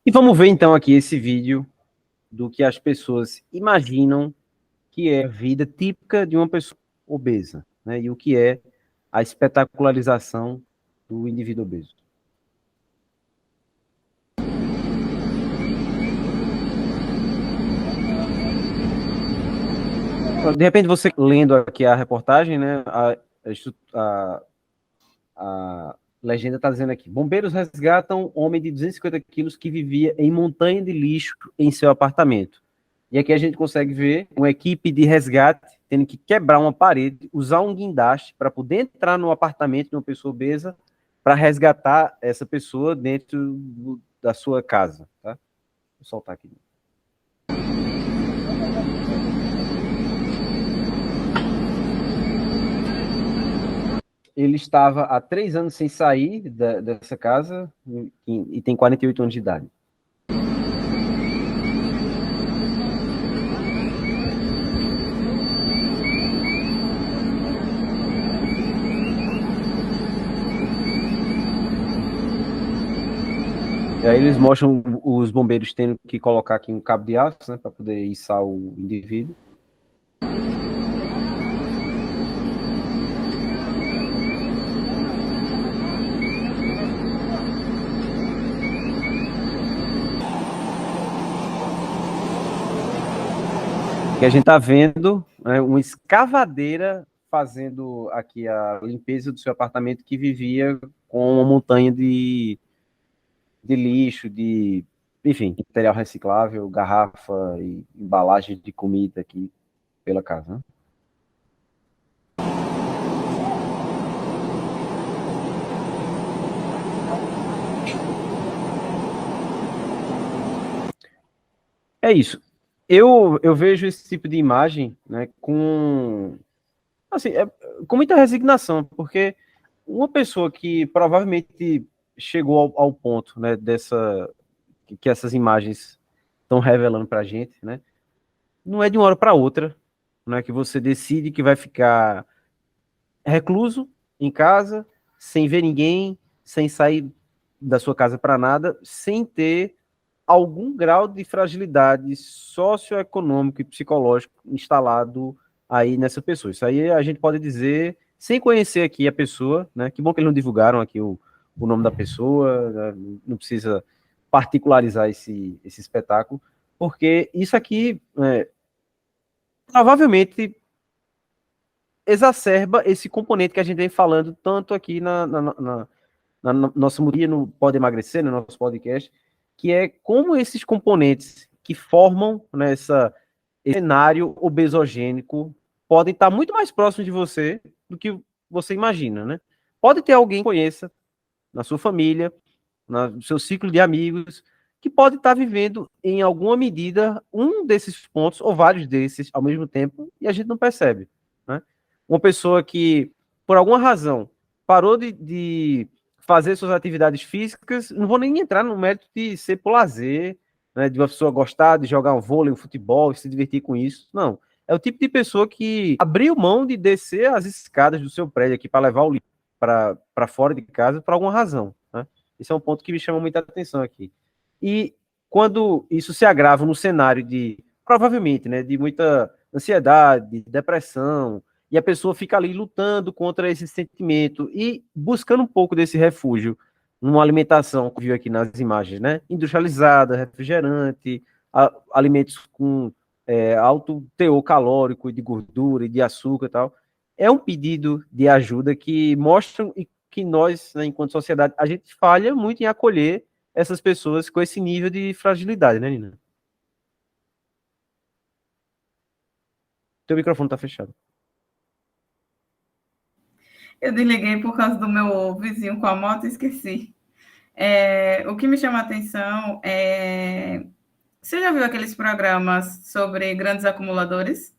E vamos ver então aqui esse vídeo do que as pessoas imaginam que é a vida típica de uma pessoa obesa, né? E o que é a espetacularização do indivíduo obeso. De repente, você lendo aqui a reportagem, né? A legenda está dizendo aqui: bombeiros resgatam homem de 250 quilos que vivia em montanha de lixo em seu apartamento. E aqui a gente consegue ver uma equipe de resgate tendo que quebrar uma parede, usar um guindaste para poder entrar no apartamento de uma pessoa obesa para resgatar essa pessoa dentro da sua casa. Tá? Vou soltar aqui. Ele estava há 3 anos sem sair dessa casa e tem 48 anos de idade. E aí eles mostram os bombeiros tendo que colocar aqui um cabo de aço, né, para poder içar o indivíduo. Que a gente está vendo, né, uma escavadeira fazendo aqui a limpeza do seu apartamento que vivia com uma montanha de lixo, enfim, material reciclável, garrafa e embalagem de comida aqui pela casa. Né? É isso. Eu vejo esse tipo de imagem, né, assim, com muita resignação, porque uma pessoa que provavelmente chegou ao ponto, né, que essas imagens estão revelando para a gente, né, não é de uma hora para outra, né, que você decide que vai ficar recluso em casa, sem ver ninguém, sem sair da sua casa para nada, sem ter algum grau de fragilidade socioeconômico e psicológico instalado aí nessa pessoa. Isso aí a gente pode dizer, sem conhecer aqui a pessoa, né? Que bom que eles não divulgaram aqui o nome da pessoa, né? Não precisa particularizar esse espetáculo, porque isso aqui provavelmente exacerba esse componente que a gente vem falando tanto aqui na nossa muria no Pode Emagrecer, no nosso podcast, que é como esses componentes que formam nessa esse cenário obesogênico podem estar muito mais próximos de você do que você imagina, né? Pode ter alguém que conheça na sua família, no seu ciclo de amigos, que pode estar vivendo em alguma medida um desses pontos ou vários desses ao mesmo tempo e a gente não percebe, né? Uma pessoa que, por alguma razão, parou de fazer suas atividades físicas, não vou nem entrar no mérito de ser por lazer, né, de uma pessoa gostar de jogar um vôlei, um futebol, se divertir com isso. Não. É o tipo de pessoa que abriu mão de descer as escadas do seu prédio aqui para levar o lixo para fora de casa por alguma razão. Né? Esse é um ponto que me chama muita atenção aqui. E quando isso se agrava no cenário provavelmente, né, de muita ansiedade, depressão, e a pessoa fica ali lutando contra esse sentimento e buscando um pouco desse refúgio numa alimentação, que viu aqui nas imagens, né? Industrializada, refrigerante, alimentos com alto teor calórico e de gordura e de açúcar e tal. É um pedido de ajuda que mostra que nós, né, enquanto sociedade, a gente falha muito em acolher essas pessoas com esse nível de fragilidade, né, Nina? Teu microfone tá fechado. Eu desliguei por causa do meu vizinho com a moto e esqueci. O que me chama a atenção é. Você já viu aqueles programas sobre grandes acumuladores?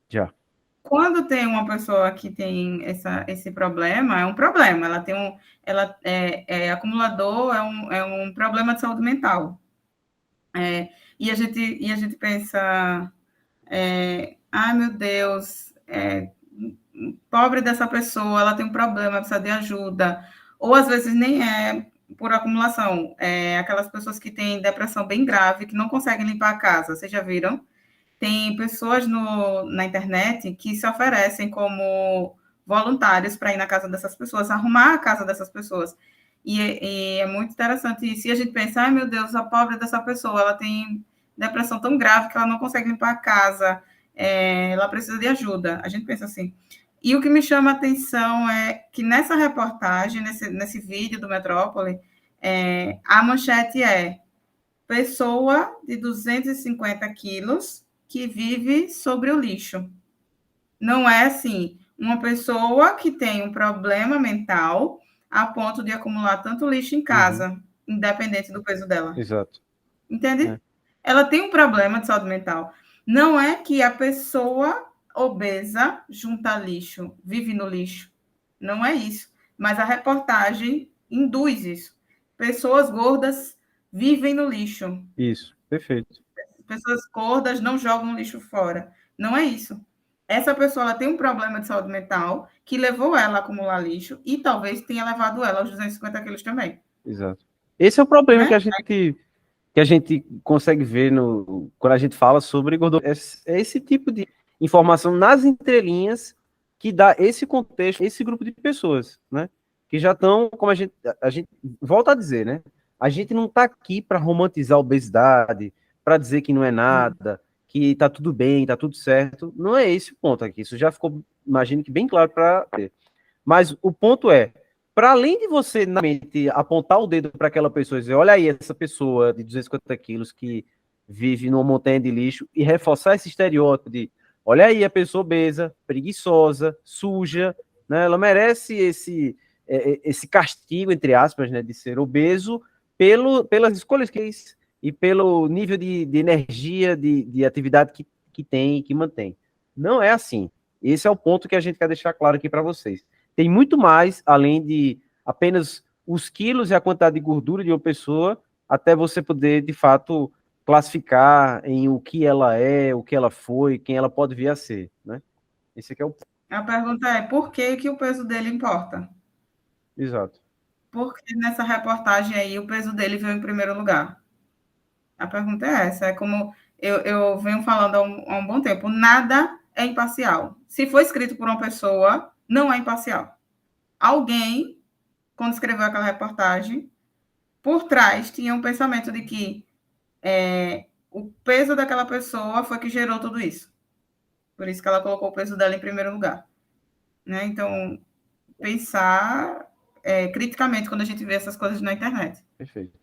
Já. Quando tem uma pessoa que tem esse problema, é um problema. Ela tem ela acumulador, é um problema de saúde mental. E a gente pensa, ai meu Deus, pobre dessa pessoa, ela tem um problema, precisa de ajuda. Ou às vezes nem é. por acumulação. Aquelas pessoas que têm depressão bem grave, que não conseguem limpar a casa, vocês já viram? Tem pessoas na internet que se oferecem como voluntários para ir na casa dessas pessoas, arrumar a casa dessas pessoas. E é muito interessante isso. E a gente pensa, ai meu Deus, a pobre dessa pessoa, ela tem depressão tão grave que ela não consegue limpar a casa, ela precisa de ajuda. A gente pensa assim. E o que me chama a atenção é que nessa reportagem, nesse vídeo do Metrópole, a manchete é pessoa de 250 quilos que vive sobre o lixo. Não é assim, uma pessoa que tem um problema mental a ponto de acumular tanto lixo em casa, independente do peso dela. Exato. Entende? Ela tem um problema de saúde mental. Não é que a pessoa obesa junta lixo, vive no lixo. Não é isso. Mas a reportagem induz isso. Pessoas gordas vivem no lixo. Isso, perfeito. Pessoas gordas não jogam lixo fora. Não é isso. Essa pessoa ela tem um problema de saúde mental que levou ela a acumular lixo e talvez tenha levado ela aos 250 quilos também. Exato. Esse é o problema, né? que a gente consegue ver quando a gente fala sobre gordura. É esse tipo de informação nas entrelinhas que dá esse contexto, esse grupo de pessoas, né? Que já estão, como a gente volta a dizer, né? A gente não está aqui para romantizar a obesidade, para dizer que não é nada, que está tudo bem, está tudo certo. Não é esse o ponto aqui. Isso já ficou, imagino que bem claro para ter. Mas o ponto é, para além de você, na mente, apontar o dedo para aquela pessoa e dizer, olha aí, essa pessoa de 250 quilos que vive numa montanha de lixo, e reforçar esse estereótipo de, olha aí, a pessoa obesa, preguiçosa, suja, né? Ela merece esse castigo, entre aspas, né, de ser obeso pelas escolhas que fez e pelo nível de energia, de atividade que tem e que mantém. Não é assim. Esse é o ponto que a gente quer deixar claro aqui para vocês. Tem muito mais, além de apenas os quilos e a quantidade de gordura de uma pessoa, até você poder, de fato, classificar em o que ela é, o que ela foi, quem ela pode vir a ser, né? Esse aqui é o... A pergunta é, por que o peso dele importa? Exato. Porque nessa reportagem aí o peso dele veio em primeiro lugar. A pergunta é essa, é como eu venho falando há um bom tempo, nada é imparcial. Se foi escrito por uma pessoa, não é imparcial. Alguém, quando escreveu aquela reportagem, por trás tinha um pensamento de que o peso daquela pessoa foi que gerou tudo isso. Por isso que ela colocou o peso dela em primeiro lugar. Né? Então, pensar criticamente quando a gente vê essas coisas na internet. Perfeito.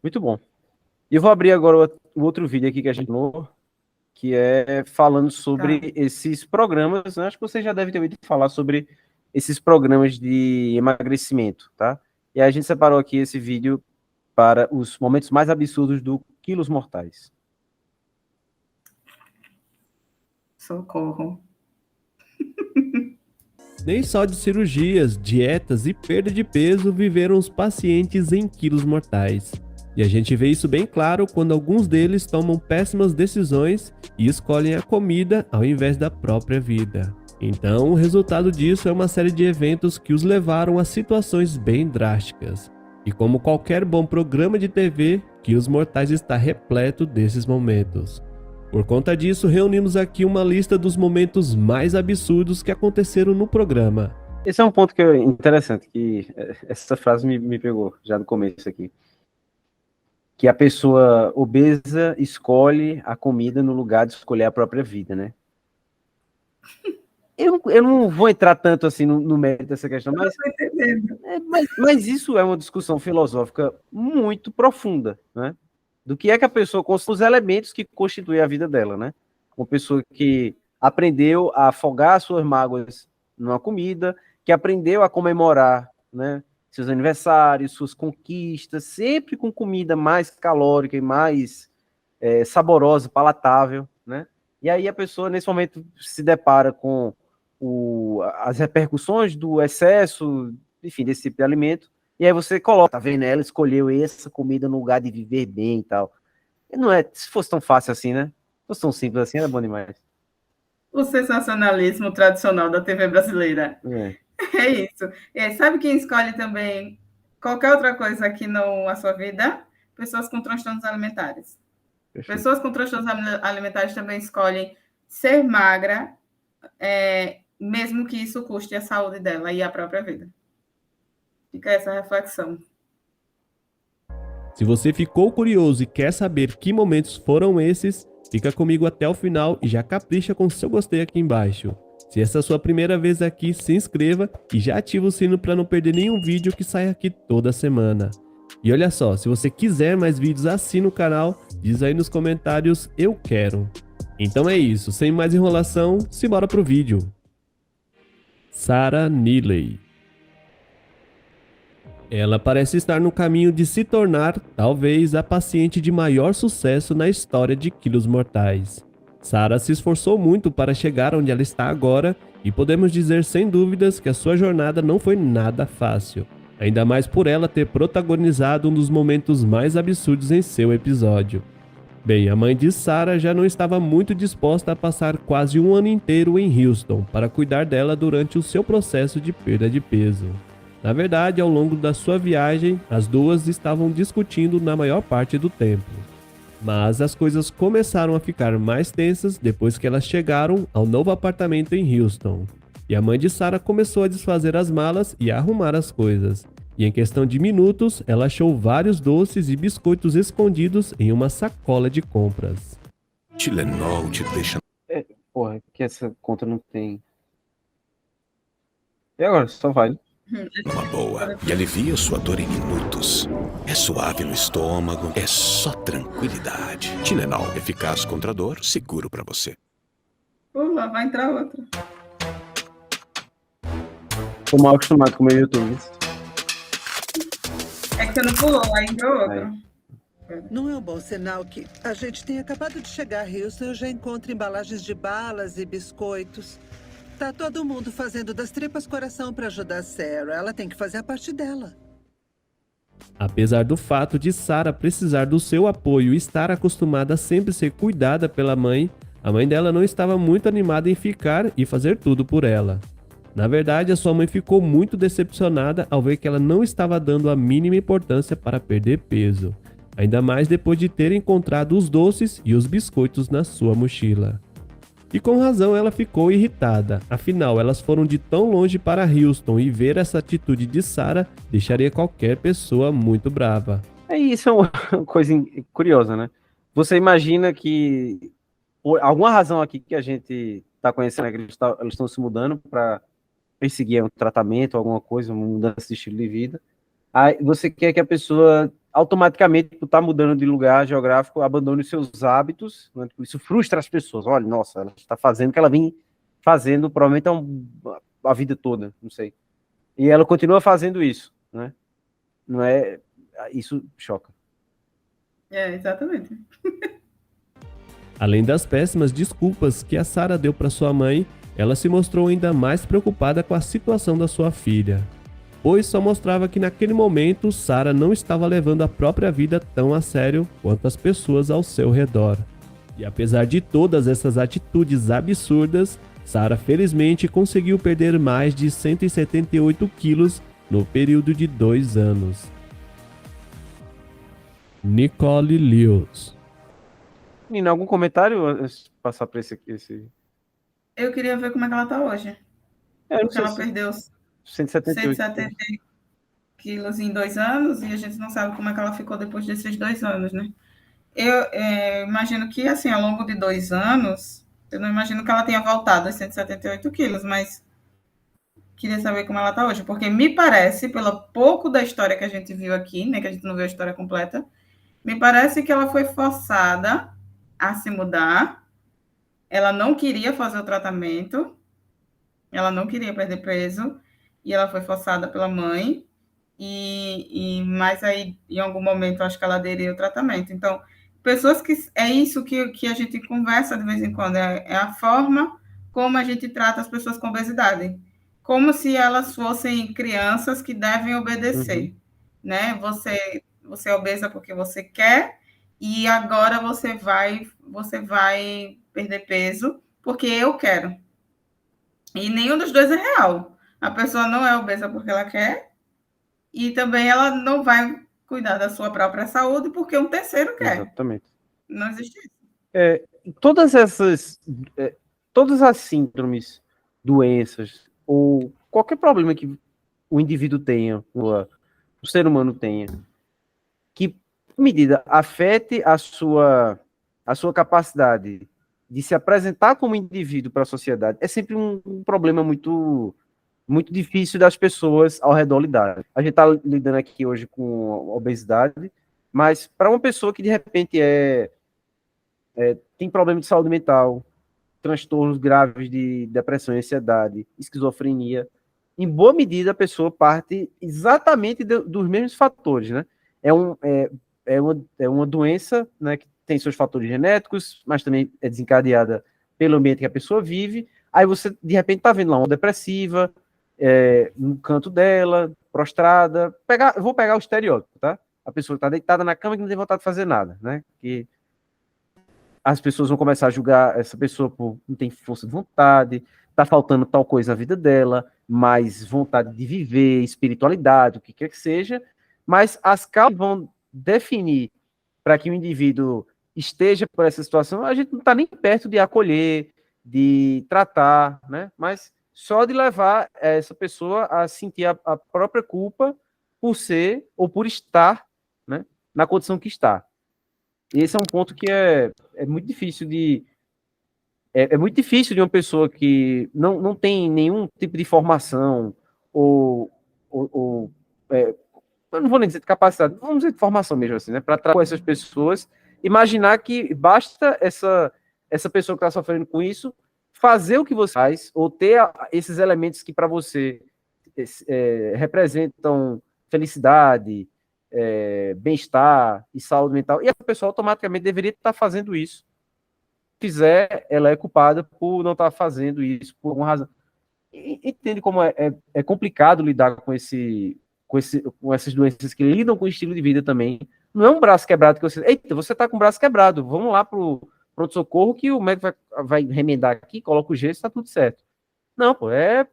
Muito bom. E eu vou abrir agora o outro vídeo aqui que a gente falou, que é falando sobre esses programas, né? Acho que você já deve ter ouvido falar sobre esses programas de emagrecimento, tá? E aí a gente separou aqui esse vídeo para os momentos mais absurdos do Quilos Mortais. Socorro. Nem só de cirurgias, dietas e perda de peso viveram os pacientes em quilos mortais. E a gente vê isso bem claro quando alguns deles tomam péssimas decisões e escolhem a comida ao invés da própria vida. Então, o resultado disso é uma série de eventos que os levaram a situações bem drásticas. E como qualquer bom programa de TV, Quilos Mortais está repleto desses momentos. Por conta disso, reunimos aqui uma lista dos momentos mais absurdos que aconteceram no programa. Esse é um ponto que é interessante, que essa frase me pegou já no começo aqui. Que a pessoa obesa escolhe a comida no lugar de escolher a própria vida, né? Eu não vou entrar tanto assim no mérito dessa questão, mas isso é uma discussão filosófica muito profunda, né? Do que é que a pessoa, com os elementos que constituem a vida dela, né? Uma pessoa que aprendeu a afogar suas mágoas numa comida, que aprendeu a comemorar, né, seus aniversários, suas conquistas, sempre com comida mais calórica e mais saborosa, palatável, né? E aí a pessoa, nesse momento, se depara com as repercussões do excesso, enfim, desse tipo de alimento, e aí você coloca, tá vendo? Ela escolheu essa comida no lugar de viver bem e tal. E não é, se fosse tão fácil assim, né? Se fosse tão simples assim, era bom demais. O sensacionalismo tradicional da TV brasileira. É isso. Sabe quem escolhe também Qualquer outra coisa que não a sua vida, pessoas com transtornos alimentares. Perfeito. Pessoas com transtornos alimentares também escolhem ser magra, mesmo que isso custe a saúde dela e a própria vida. Fica essa reflexão. Se você ficou curioso e quer saber que momentos foram esses, fica comigo até o final e já capricha com seu gostei aqui embaixo. Se essa é a sua primeira vez aqui, se inscreva e já ativa o sino para não perder nenhum vídeo que sai aqui toda semana. E olha só, se você quiser mais vídeos assim no canal, diz aí nos comentários eu quero. Então é isso, sem mais enrolação, simbora pro vídeo. Sarah Neely. Ela parece estar no caminho de se tornar, talvez, a paciente de maior sucesso na história de Quilos Mortais. Sarah se esforçou muito para chegar onde ela está agora e podemos dizer sem dúvidas que a sua jornada não foi nada fácil. Ainda mais por ela ter protagonizado um dos momentos mais absurdos em seu episódio. Bem, a mãe de Sarah já não estava muito disposta a passar quase um ano inteiro em Houston para cuidar dela durante o seu processo de perda de peso. Na verdade, ao longo da sua viagem, as duas estavam discutindo na maior parte do tempo. Mas as coisas começaram a ficar mais tensas depois que elas chegaram ao novo apartamento em Houston. E a mãe de Sarah começou a desfazer as malas e a arrumar as coisas. E em questão de minutos, ela achou vários doces e biscoitos escondidos em uma sacola de compras. Tilenol te deixa... Porra, que essa conta não tem... E agora? Só vai. Uma boa e alivia sua dor em minutos. É suave no estômago, é só tranquilidade. Tilenol, eficaz contra a dor, seguro pra você. Pula, vai entrar outra. Tô mal acostumado com o meu YouTube. É que você não pulou, aí entrou outra. Não é um bom sinal que a gente tenha acabado de chegar a Houston e eu já encontro embalagens de balas e biscoitos. Tá todo mundo fazendo das tripas coração para ajudar a Sarah. Ela tem que fazer a parte dela. Apesar do fato de Sarah precisar do seu apoio e estar acostumada a sempre ser cuidada pela mãe, a mãe dela não estava muito animada em ficar e fazer tudo por ela. Na verdade, a sua mãe ficou muito decepcionada ao ver que ela não estava dando a mínima importância para perder peso, ainda mais depois de ter encontrado os doces e os biscoitos na sua mochila. E com razão ela ficou irritada, afinal elas foram de tão longe para Houston e ver essa atitude de Sarah deixaria qualquer pessoa muito brava. Isso é uma coisa curiosa, né? Você imagina que, por alguma razão aqui que a gente está conhecendo, né, que eles estão se mudando para perseguir um tratamento, alguma coisa, uma mudança de estilo de vida, aí você quer que a pessoa automaticamente, por estar mudando de lugar geográfico, abandone os seus hábitos, né? Isso frustra as pessoas. Olha, nossa, ela está fazendo o que ela vem fazendo, provavelmente a vida toda, não sei. E ela continua fazendo isso, né? Não é... Isso choca. Exatamente. Além das péssimas desculpas que a Sarah deu para sua mãe, ela se mostrou ainda mais preocupada com a situação da sua filha, pois só mostrava que naquele momento Sarah não estava levando a própria vida tão a sério quanto as pessoas ao seu redor. E apesar de todas essas atitudes absurdas, Sarah felizmente conseguiu perder mais de 178 quilos no período de 2 anos. Nicole Lewis. Nina, algum comentário antes de passar para esse... Eu queria ver como é que ela tá hoje. Porque ela perdeu 178 170 quilos em 2 anos e a gente não sabe como é que ela ficou depois desses 2 anos, né? Eu imagino que, assim, ao longo de 2 anos, eu não imagino que ela tenha voltado aos 178 quilos, mas queria saber como ela está hoje, porque me parece, pelo pouco da história que a gente viu aqui, né, que a gente não viu a história completa, me parece que ela foi forçada a se mudar, ela não queria fazer o tratamento, ela não queria perder peso, e ela foi forçada pela mãe, mas aí, em algum momento, acho que ela aderiu ao tratamento. Então, pessoas que... É isso que a gente conversa de vez em quando, é a forma como a gente trata as pessoas com obesidade. Como se elas fossem crianças que devem obedecer, né? Você é obesa porque você quer, e agora você vai perder peso porque eu quero. E nenhum dos dois é real. A pessoa não é obesa porque ela quer, E também ela não vai cuidar da sua própria saúde porque um terceiro quer. Exatamente. Não existe isso. Todas essas, todas as síndromes, doenças, ou qualquer problema que o indivíduo tenha, o ser humano tenha, que, em medida, afete a sua capacidade de se apresentar como indivíduo para a sociedade, é sempre um problema muito, muito difícil das pessoas ao redor lidar. A gente está lidando aqui hoje com obesidade, mas para uma pessoa que, de repente, tem problema de saúde mental, transtornos graves de depressão e ansiedade, esquizofrenia, em boa medida a pessoa parte exatamente dos mesmos fatores, né? É uma doença, né, que tem seus fatores genéticos, mas também é desencadeada pelo ambiente que a pessoa vive. Aí você, de repente, está vendo lá uma depressiva, no canto dela, prostrada. Vou pegar o estereótipo, tá? A pessoa está deitada na cama e não tem vontade de fazer nada, né? Que as pessoas vão começar a julgar essa pessoa por não tem força de vontade, tá faltando tal coisa na vida dela, mais vontade de viver, espiritualidade, o que quer que seja, mas as causas vão definir para que o indivíduo esteja por essa situação, a gente não está nem perto de acolher, de tratar, né? Mas só de levar essa pessoa a sentir a própria culpa por ser ou por estar, né, na condição que está. Esse é um ponto que é muito difícil de. É muito difícil de uma pessoa que não tem nenhum tipo de formação ou eu não vou nem dizer de capacidade, vamos dizer de formação mesmo assim, né? Para tratar com essas pessoas, imaginar que basta essa pessoa que está sofrendo com isso fazer o que você faz, ou ter esses elementos que para você representam felicidade, bem-estar e saúde mental, e a pessoa automaticamente deveria estar fazendo isso. Se fizer, ela é culpada por não estar fazendo isso por alguma razão. Entende como é complicado lidar com essas doenças que lidam com o estilo de vida também. Não é um braço quebrado que você. Eita, você está com o braço quebrado, vamos lá para o pronto-socorro que o médico vai remendar aqui, coloca o gesso e está tudo certo. Não, pô, é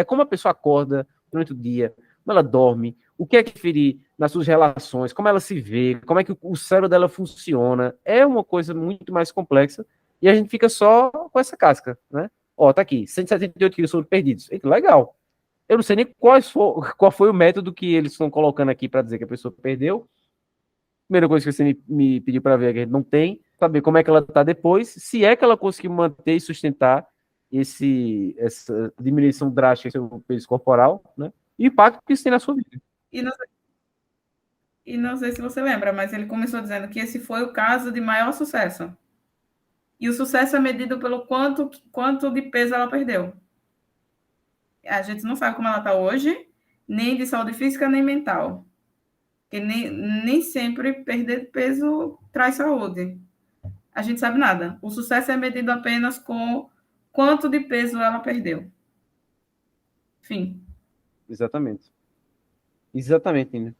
como a pessoa acorda durante o dia, como ela dorme, o que é que ferir nas suas relações, como ela se vê, como é que o cérebro dela funciona. É uma coisa muito mais complexa e a gente fica só com essa casca, né? Ó, tá aqui, 178 quilos foram perdidos. Eita, legal. Eu não sei nem qual foi o método que eles estão colocando aqui para dizer que a pessoa perdeu. Primeira coisa que você me pediu para ver, que a gente não tem, saber como é que ela está depois, se é que ela conseguiu manter e sustentar essa diminuição drástica do seu peso corporal, né? E o impacto que isso tem na sua vida. E não sei se você lembra, mas ele começou dizendo que esse foi o caso de maior sucesso. E o sucesso é medido pelo quanto de peso ela perdeu. A gente não sabe como ela está hoje, nem de saúde física, nem mental. Porque nem sempre perder peso traz saúde. A gente sabe nada. O sucesso é medido apenas com quanto de peso ela perdeu. Fim. Exatamente. Exatamente, Nina.